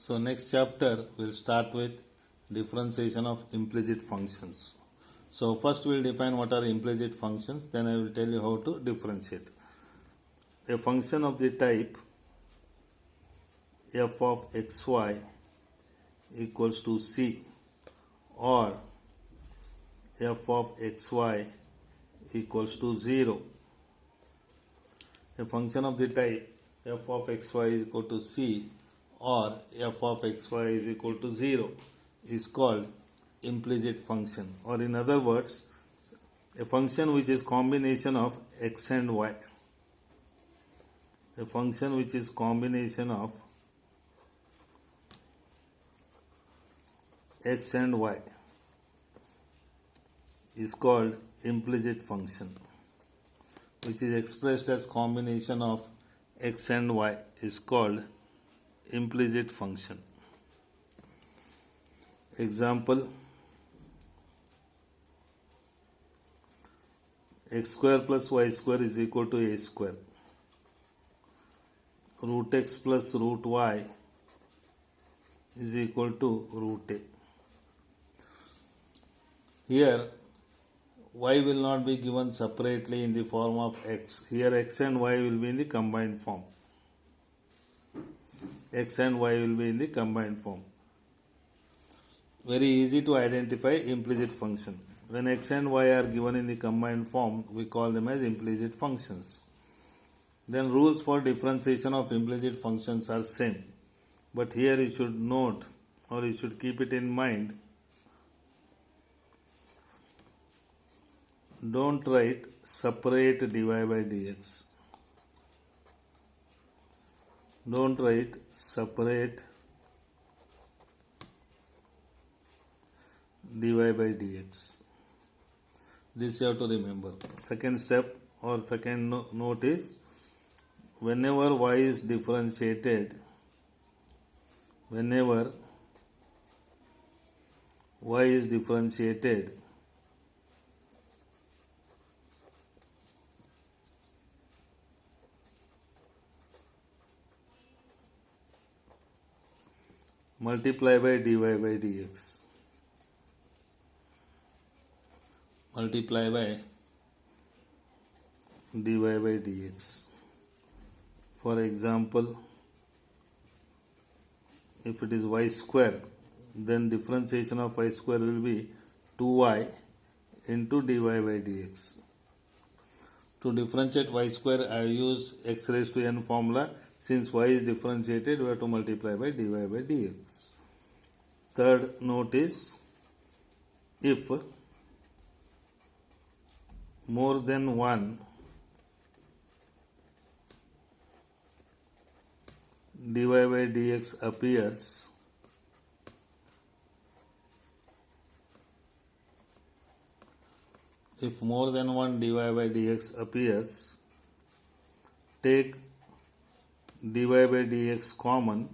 So next chapter we'll start with differentiation of implicit functions. So first we'll define what are implicit functions, then I will tell you how to differentiate. A function of the type f of xy equals to c or f of xy equals to 0. A function of the type f of xy is equal to c or f of xy is equal to 0 is called implicit function, or in other words, a function which is combination of x and y. A function which is combination of x and y is called implicit function, which is expressed as combination of x and y is called implicit function. Example: x square plus y square is equal to a square. Root x plus root y is equal to root a. Here y will not be given separately in the form of x. Here x and y will be in the combined form. X and y will be in the combined form. Very easy to identify implicit function. When x and y are given in the combined form, we call them as implicit functions. Then rules for differentiation of implicit functions are same. But here you should note, or you should keep it in mind, don't write separate dy by dx. Don't write separate dy by dx. This you have to remember. Second step or second note is, whenever y is differentiated, multiply by dy by dx. Multiply by dy by dx. For example, if it is y square, then differentiation of y square will be 2y into dy by dx. To differentiate y square, I use x raised to n formula. Since y is differentiated, we have to multiply by dy by dx. Third note is, if more than one dy by dx appears, if more than one dy by dx appears, take dy by dx common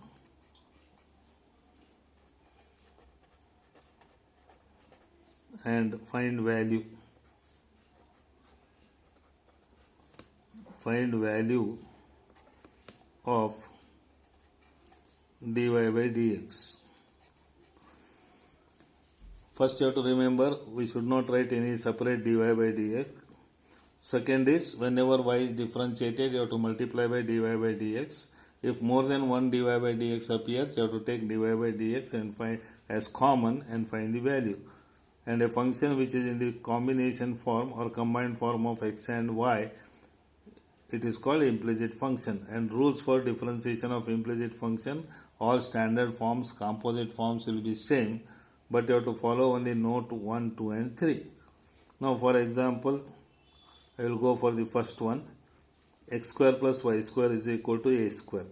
and find value. Find value of dy by dx. First you have to remember, we should not write any separate dy by dx. Second is, whenever y is differentiated, you have to multiply by dy by dx. If more than one dy by dx appears, you have to take dy by dx and find as common and find the value. And a function which is in the combination form or combined form of x and y, it is called implicit function. And rules for differentiation of implicit function, all standard forms, composite forms will be same, but you have to follow only note 1, 2 and 3. Now for example, I will go for the first one. X square plus y square is equal to a square.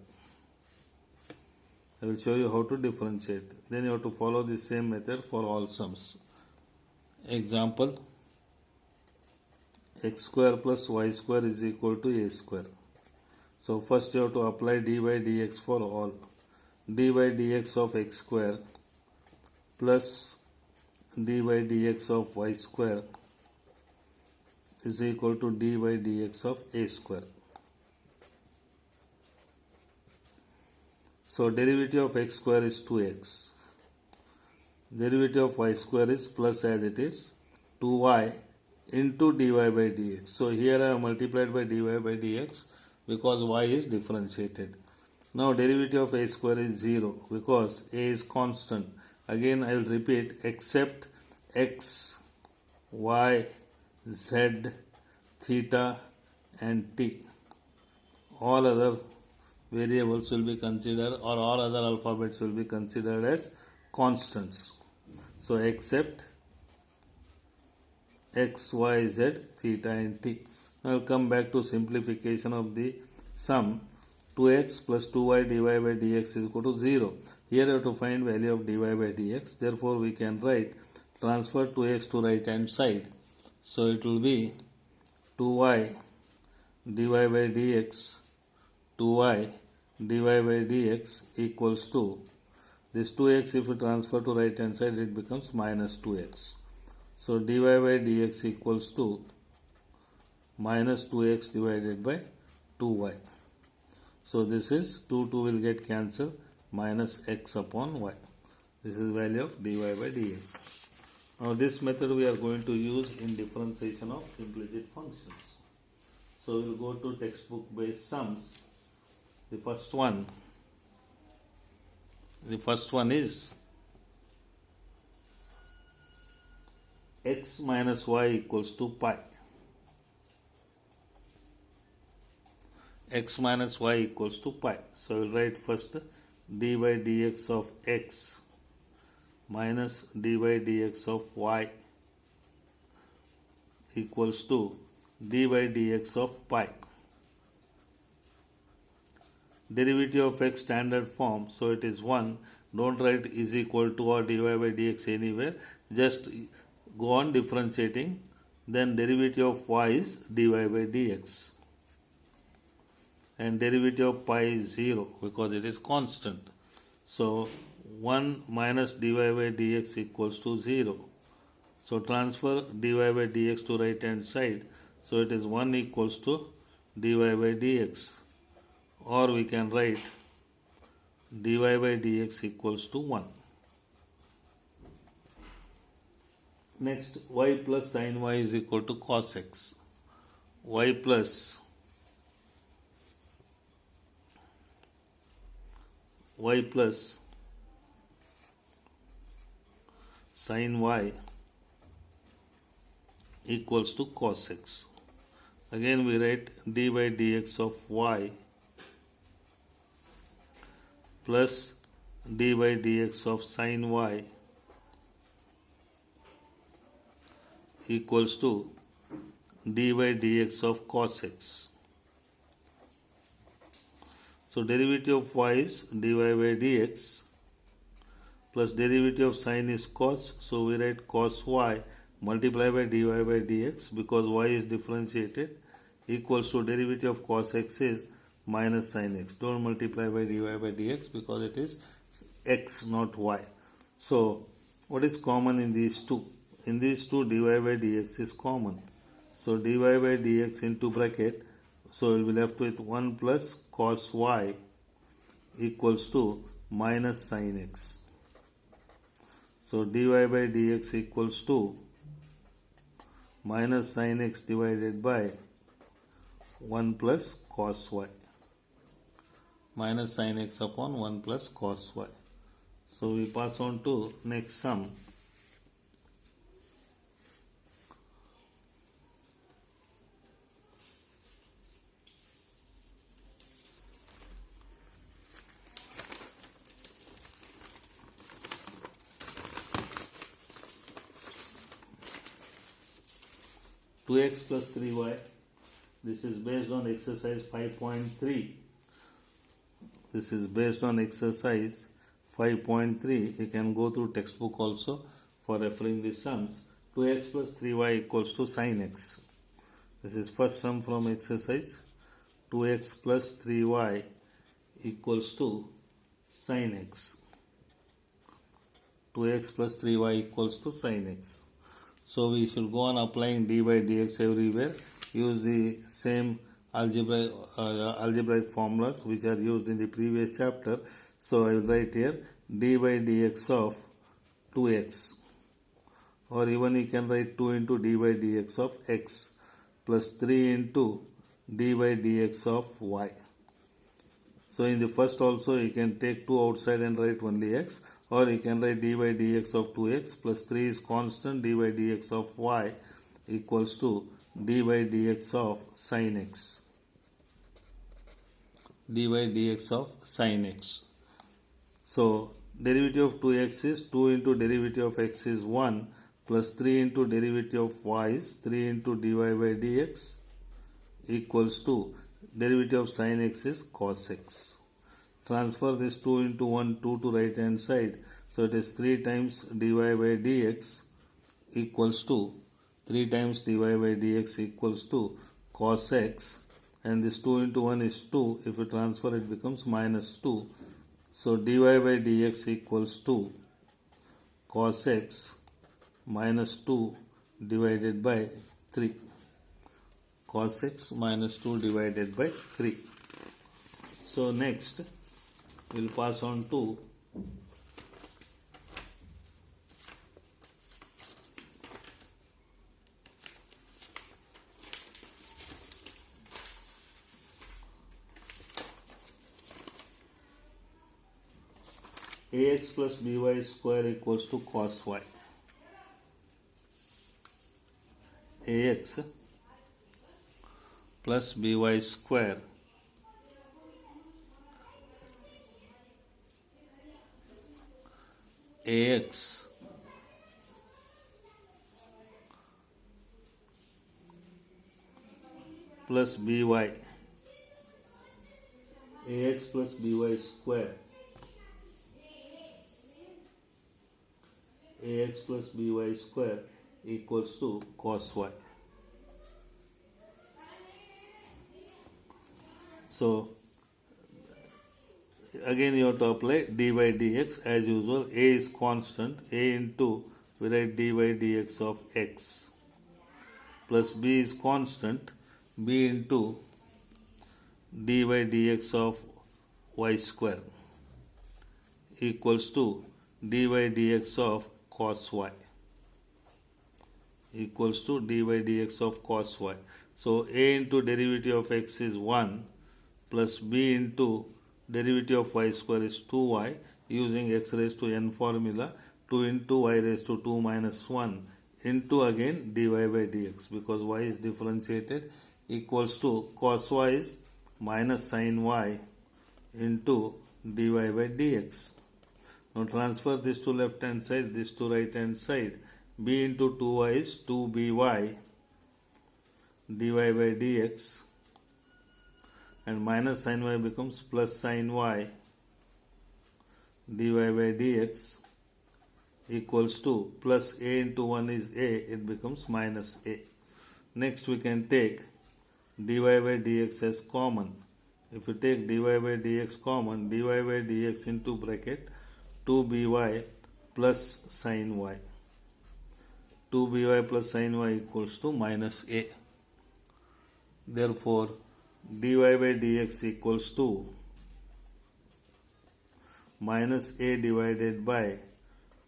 I will show you how to differentiate. Then you have to follow the same method for all sums. Example: x square plus y square is equal to a square. So first you have to apply d by dx for all. D by dx of x square plus d by dx of y square is equal to d by dx of a square. So derivative of x square is 2x. Derivative of y square is plus as it is 2y into dy by dx. So here I have multiplied by dy by dx because y is differentiated. Now derivative of a square is 0 because a is constant. Again I will repeat, except x, y, z, theta and t. All other variables will be considered, or all other alphabets will be considered as constants. So except x, y, z, theta and t. Now I will come back to simplification of the sum. 2x plus 2y dy by dx is equal to 0. Here I have to find value of dy by dx. Therefore we can write transfer 2x to right hand side. So it will be 2y dy by dx, 2y dy by dx equals to this 2x. If you transfer to right hand side, it becomes minus 2x. So dy by dx equals to minus 2x divided by 2y. So this is 2 will get cancelled, minus x upon y. This is value of dy by dx. Now this method we are going to use in differentiation of implicit functions. So we will go to textbook based sums. The first one is x minus y equals to pi. X minus y equals to pi. So I will write first d by dx of x minus d by dx of y equals to d by dx of pi. Derivative of x standard form, so it is 1. Don't write is equal to or dy by dx anywhere. Just go on differentiating. Then derivative of y is dy by dx. And derivative of pi is 0 because it is constant. So 1 minus dy by dx equals to 0. So transfer dy by dx to right hand side. So it is 1 equals to dy by dx. Or we can write dy by dx equals to 1. Next, y plus sin y is equal to cos x. Y plus sin y equals to cos x. Again we write d by dx of y plus d by dx of sin y equals to d by dx of cos x. So derivative of y is dy by dx plus derivative of sin is cos. So we write cos y multiply by dy by dx because y is differentiated equals to derivative of cos x is minus sin x. Don't multiply by dy by dx because it is x not y. So what is common in these two? In these two, dy by dx is common. So dy by dx into bracket. So we will be left with 1 plus cos y equals to minus sin x. So dy by dx equals to minus sin x divided by 1 plus cos y. Minus sin x upon 1 plus cos y. So we pass on to next sum. Two x plus 3y. This is based on exercise 5.3. This is based on exercise 5.3. You can go through textbook also for referring the sums. 2x plus 3y equals to sin x. This is first sum from exercise. 2x plus 3y equals to sin x. 2x plus 3y equals to sin x. So we should go on applying d by dx everywhere. Use the same algebraic formulas which are used in the previous chapter. So I will write here d by dx of 2x, or even you can write 2 into d by dx of x plus 3 into d by dx of y. So in the first also you can take 2 outside and write only x, or you can write d by dx of 2x plus 3 is constant, d by dx of y equals to d by dx of sin x. d by dx of sin x. So derivative of 2x is 2 into derivative of x is 1 plus 3 into derivative of y is 3 into dy by dx equals to derivative of sin x is cos x. Transfer this 2 into 1, 2 to right hand side. So it is 3 times dy by dx equals to 3 times dy by dx equals to cos x, and this 2 into 1 is 2. If you transfer it becomes minus 2. So dy by dx equals to cos x minus 2 divided by 3. Cos x minus 2 divided by 3. So next we'll pass on to ax plus by square equals to cos y. Ax plus by square ax plus by, ax plus by square, ax plus by square equals to cos y. So again you have to apply d by dx as usual. A is constant, a into we write d by dx of x, plus b is constant, b into d by dx of y square equals to d by dx of cos y, equals to d by dx of cos y. So a into derivative of x is 1 plus b into derivative of y square is 2y, using x raised to n formula, 2 into y raised to 2 minus 1 into again dy by dx, because y is differentiated, equals to cos y is minus sin y into dy by dx. Now transfer this to left hand side, this to right hand side. B into 2y is 2by dy by dx, and minus sin y becomes plus sin y dy by dx equals to plus a into 1 is a, it becomes minus a. Next we can take dy by dx as common. If you take dy by dx common, dy by dx into bracket 2by plus sin y. 2by plus sin y equals to minus a. Therefore, dy by dx equals to minus a divided by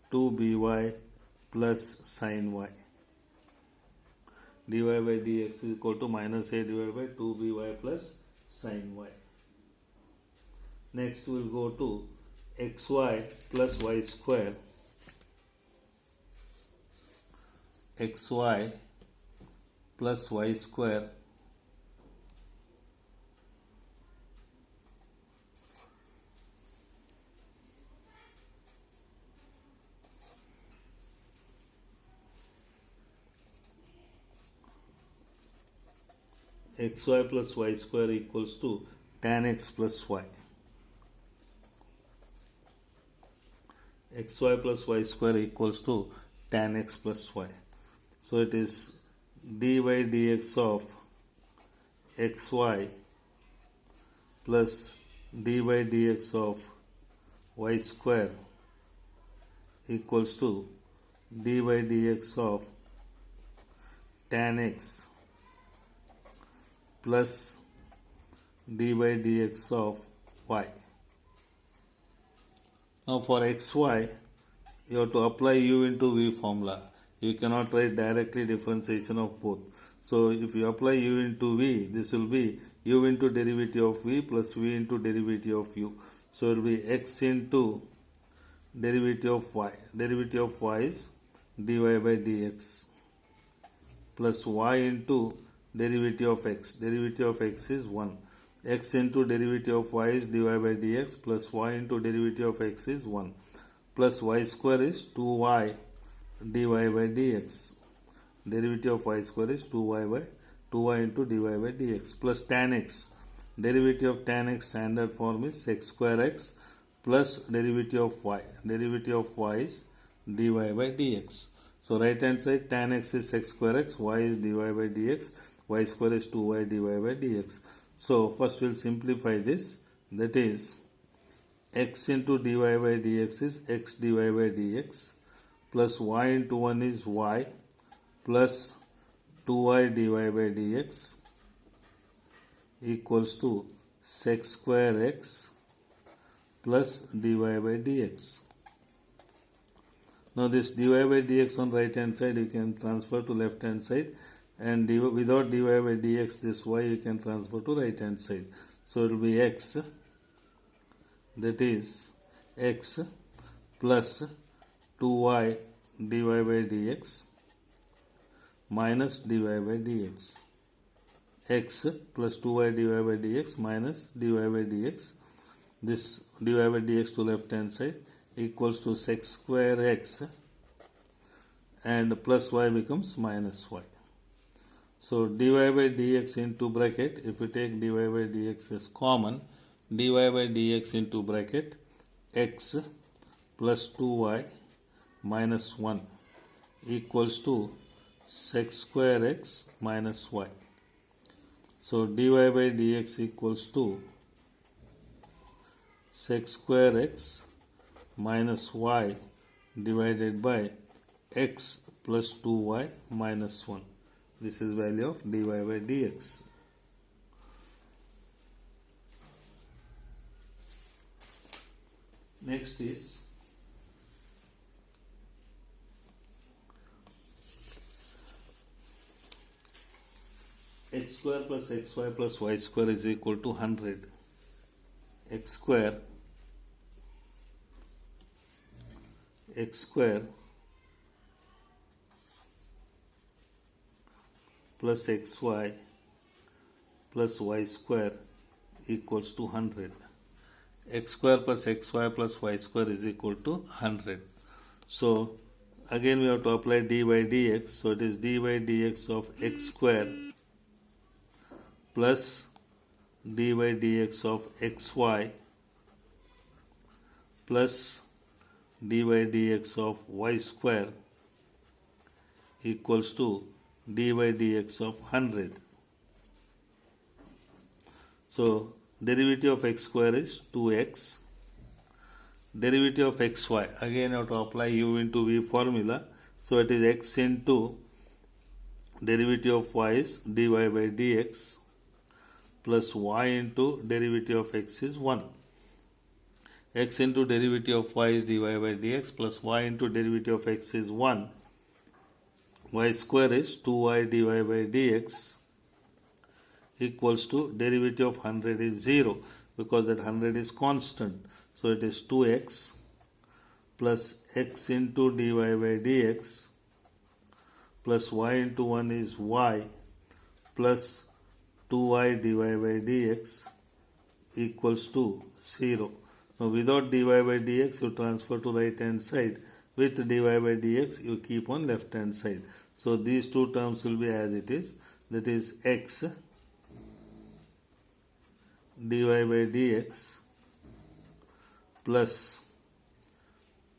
2by plus sin y. dy by dx is equal to minus a divided by 2by plus sin y. Next we will go to xy plus y square, xy plus y square xy plus y square equals to tan x plus y. Xy plus y square equals to tan x plus y. So it is d by dx of xy plus d by dx of y square equals to d by dx of tan x plus d by dx of y. Now for xy, you have to apply u into v formula. You cannot write directly differentiation of both. So if you apply u into v, this will be u into derivative of v plus v into derivative of u. So it will be x into derivative of y. Derivative of y is dy by dx plus y into derivative of x. Derivative of x is 1. X into derivative of y is dy by dx plus y into derivative of x is 1. Plus y square is 2y dy by dx. Derivative of y square is 2y into dy by dx plus tan x. Derivative of tan x standard form is sec square x plus derivative of y. Derivative of y is dy by dx. So right hand side tan x is sec square x, y is dy by dx, y square is 2y dy by dx. So first we'll simplify this. That is x into dy by dx is x dy by dx plus y into 1 is y plus 2y dy by dx equals to sec square x plus dy by dx. Now this dy by dx on right hand side you can transfer to left hand side, and without dy by dx this y you can transfer to right hand side. So it will be x, that is x plus 2y dy by dx minus dy by dx. X plus 2y dy by dx minus dy by dx. This dy by dx to left hand side equals to sec square x, and plus y becomes minus y. So dy by dx into bracket, if you take dy by dx as common, dy by dx into bracket x plus 2y minus 1 equals to sec square x minus y. So dy by dx equals to sec square x minus y divided by x plus 2y minus 1. This is value of dy by dx. Next is x square plus xy plus y square is equal to 100. X square plus xy plus y square equals to 100. X square plus xy plus y square is equal to 100. So again we have to apply d by dx. So it is d by dx of x square plus d by dx of xy plus d by dx of y square equals to d by dx of 100. So derivative of x square is 2x. Derivative of xy, again you have to apply u into v formula. So it is x into derivative of y is dy by dx plus y into derivative of x is 1. X into derivative of y is dy by dx plus y into derivative of x is 1. Y square is 2y dy by dx equals to derivative of 100 is 0 because that 100 is constant. So it is 2x plus x into dy by dx plus y into 1 is y plus 2y dy by dx equals to 0. Now without dy by dx you transfer to right hand side. With dy by dx you keep on left hand side. So these two terms will be as it is. That is x dy by dx plus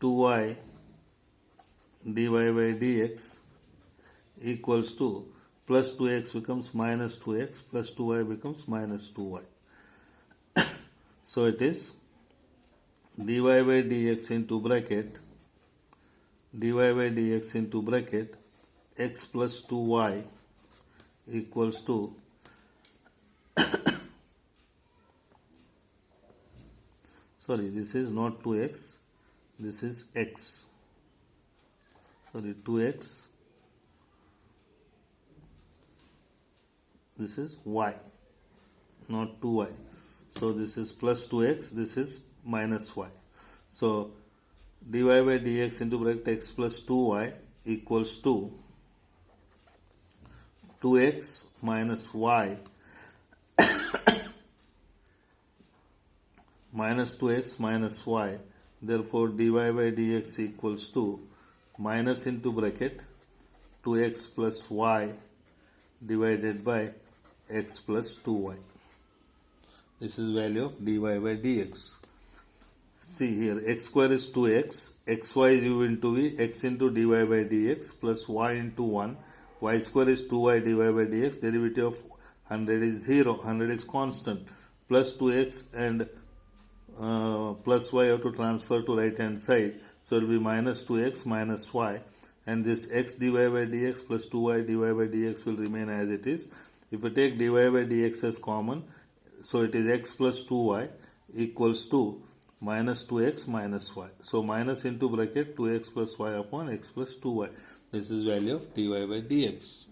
2y dy by dx equals to plus 2x becomes minus 2x plus 2y becomes minus 2y. So it is dy by dx into bracket x plus 2y equals to sorry, this is not 2x, this is x, sorry, 2x, this is y, not 2y. So this is plus 2x, this is minus y. So dy by dx into bracket x plus 2y equals to 2x minus y minus 2x minus y. Therefore dy by dx equals to minus into bracket 2x plus y divided by x plus 2y. This is value of dy by dx. See here, x square is 2x, xy is u into v, x into dy by dx plus y into 1, y square is 2y dy by dx, derivative of 100 is 0, 100 is constant, plus 2x and plus y have to transfer to right hand side, so it will be minus 2x minus y, and this x dy by dx plus 2y dy by dx will remain as it is. If we take dy by dx as common, so it is x plus 2y equals to minus 2x minus y. So minus into bracket 2x plus y upon x plus 2y. This is value of dy by dx.